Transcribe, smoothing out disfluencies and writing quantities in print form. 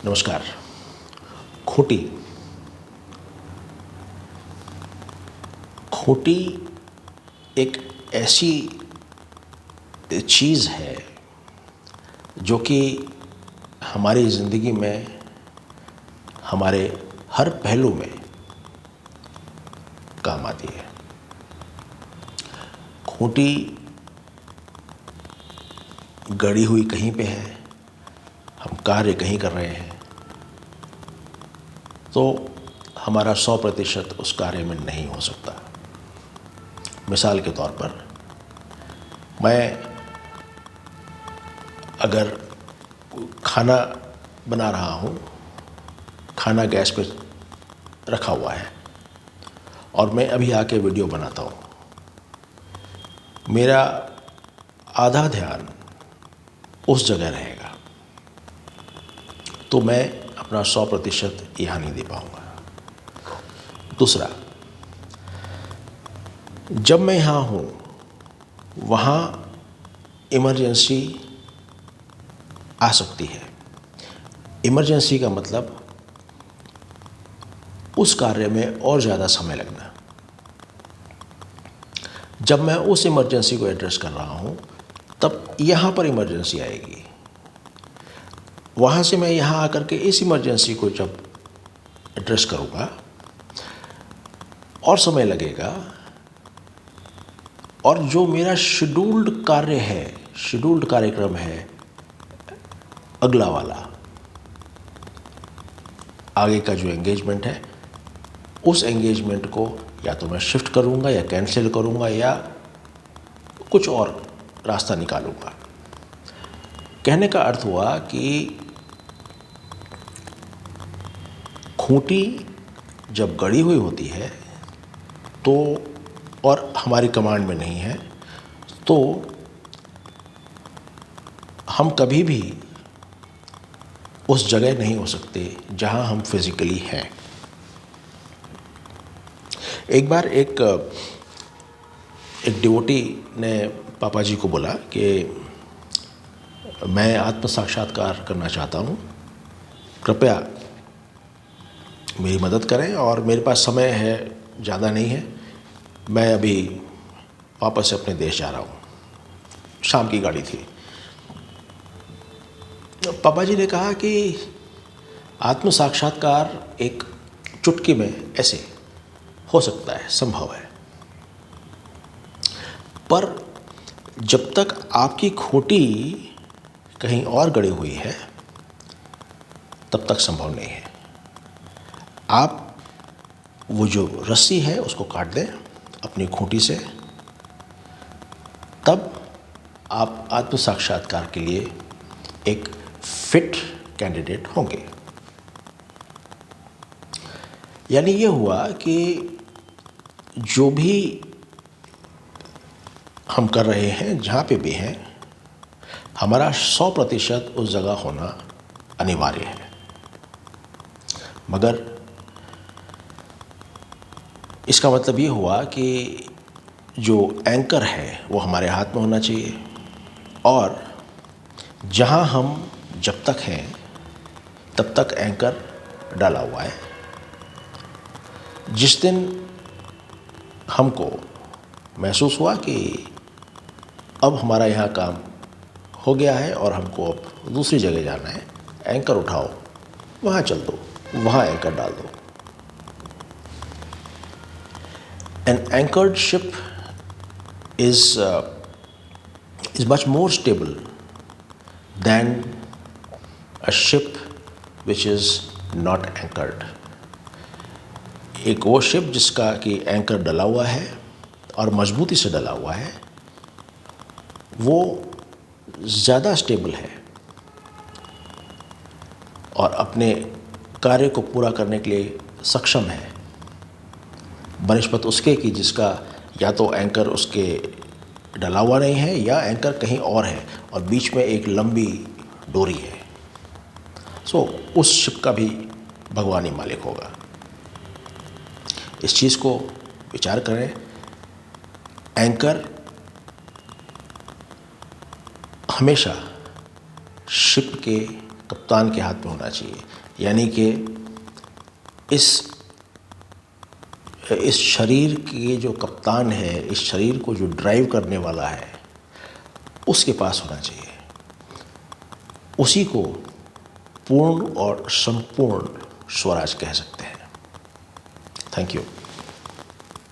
नमस्कार। खूंटी खूंटी एक ऐसी चीज़ है जो कि हमारी ज़िंदगी में हमारे हर पहलू में काम आती है। खूंटी गड़ी हुई कहीं पे है, हम कार्य कहीं कर रहे हैं तो हमारा 100% उस कार्य में नहीं हो सकता। मिसाल के तौर पर मैं अगर खाना बना रहा हूँ, खाना गैस पे रखा हुआ है और मैं अभी आके वीडियो बनाता हूँ, मेरा आधा ध्यान उस जगह रहेगा तो मैं अपना 100% यहाँ नहीं दे पाऊँगा। दूसरा, जब मैं यहाँ हूँ वहाँ इमरजेंसी आ सकती है। इमरजेंसी का मतलब उस कार्य में और ज़्यादा समय लगना। जब मैं उस इमरजेंसी को एड्रेस कर रहा हूँ तब यहाँ पर इमरजेंसी आएगी, वहाँ से मैं यहाँ आकर के इस इमरजेंसी को जब एड्रेस करूँगा और समय लगेगा, और जो मेरा शेड्यूल्ड कार्य है, शेड्यूल्ड कार्यक्रम है अगला वाला, आगे का जो एंगेजमेंट है, उस एंगेजमेंट को या तो मैं शिफ्ट करूँगा या कैंसिल करूँगा या कुछ और रास्ता निकालूँगा। कहने का अर्थ हुआ कि खूंटी जब गड़ी हुई होती है तो और हमारी कमांड में नहीं है तो हम कभी भी उस जगह नहीं हो सकते जहां हम फिजिकली हैं। एक बार एक डिवोटी ने पापा जी को बोला कि मैं आत्म साक्षात्कार करना चाहता हूँ, कृपया मेरी मदद करें और मेरे पास समय है, ज़्यादा नहीं है, मैं अभी वापस से अपने देश जा रहा हूँ। शाम की गाड़ी थी। पापा जी ने कहा कि आत्म साक्षात्कार एक चुटकी में ऐसे हो सकता है, संभव है, पर जब तक आपकी खूंटी कहीं और गड़ी हुई है तब तक संभव नहीं है। आप वो जो रस्सी है उसको काट दें अपनी खूंटी से, तब आप आत्म साक्षात्कार के लिए एक फिट कैंडिडेट होंगे। यानी ये हुआ कि जो भी हम कर रहे हैं, जहाँ पे भी हैं, हमारा 100% उस जगह होना अनिवार्य है। मगर इसका मतलब ये हुआ कि जो एंकर है वो हमारे हाथ में होना चाहिए, और जहाँ हम जब तक हैं तब तक एंकर डाला हुआ है। जिस दिन हमको महसूस हुआ कि अब हमारा यहाँ काम हो गया है और हमको अब दूसरी जगह जाना है, एंकर उठाओ, वहाँ चल दो, वहाँ एंकर डाल दो। An anchored ship is much more stable than a ship which is not anchored. एक वो शिप जिसका कि एंकर डला हुआ है और मजबूती से डला हुआ है, वो ज़्यादा स्टेबल है और अपने कार्य को पूरा करने के लिए सक्षम है बनिस्बत उसके कि जिसका या तो एंकर उसके डला हुआ नहीं है या एंकर कहीं और है और बीच में एक लंबी डोरी है। उस शिप का भी भगवान ही मालिक होगा। इस चीज़ को विचार करें। एंकर हमेशा शिप के कप्तान के हाथ में होना चाहिए। यानी कि इस शरीर की जो कप्तान है, इस शरीर को जो ड्राइव करने वाला है, उसके पास होना चाहिए। उसी को पूर्ण और संपूर्ण स्वराज कह सकते हैं। Thank you.